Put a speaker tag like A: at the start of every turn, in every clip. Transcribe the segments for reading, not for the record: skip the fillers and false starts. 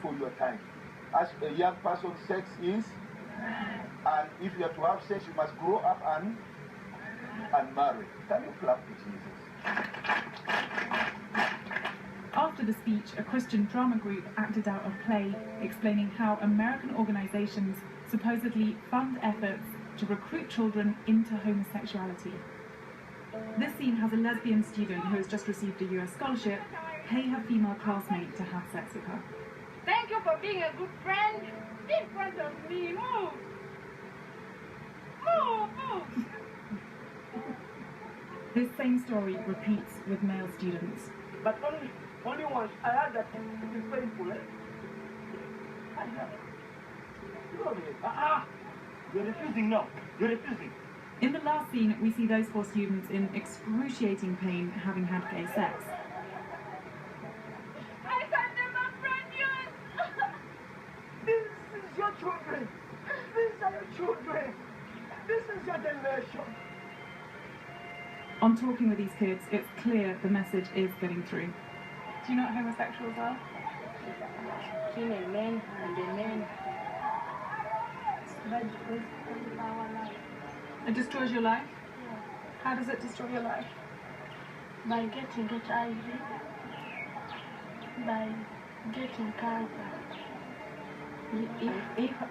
A: before your time. As a young person, sex is, and if you have to have sex, you must grow up and marry. Can you clap for Jesus?
B: After the speech, a Christian drama group acted out a play explaining how American organizations supposedly fund efforts to recruit children into homosexuality. This scene has a lesbian student who has just received a US scholarship pay her female classmate to have sex with her.
C: Thank you for being a good friend. In front of me, move. Move.
B: This same story repeats with male students.
D: But only once. I heard that it is painful, eh? I heard. You're refusing now. You're refusing.
B: In the last scene, we see those 4 students in excruciating pain having had gay sex.
C: I can never friend you.
D: This is your children. These are your children. This is your generation.
B: On talking with these kids, it's clear the message is getting through. Do you know what homosexuals are?
C: Killing a man and a man. That destroys our life.
B: It destroys your life?
C: Yeah.
B: How does it destroy your life?
C: By getting HIV, by getting cancer.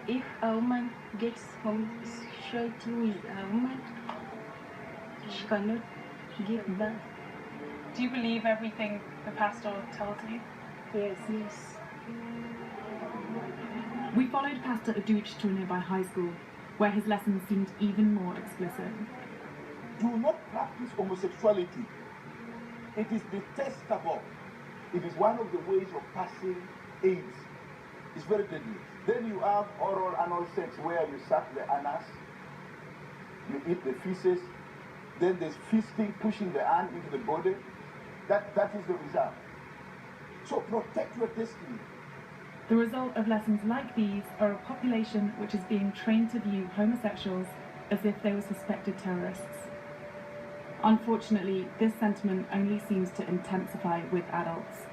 C: If a woman gets homosexuality with a woman, she cannot give birth.
B: Do you believe everything the pastor tells you?
C: Yes.
B: We followed Pastor Aduch to a nearby high school, where his lessons seemed even more explicit.
A: Do not practice homosexuality. It is detestable. It is one of the ways of passing AIDS. It's very deadly. Then you have oral anal sex where you suck the anus, you eat the feces, then there's fisting, pushing the hand into the body. That is the result. So protect your destiny.
B: The result of lessons like these are a population which is being trained to view homosexuals as if they were suspected terrorists. Unfortunately, this sentiment only seems to intensify with adults.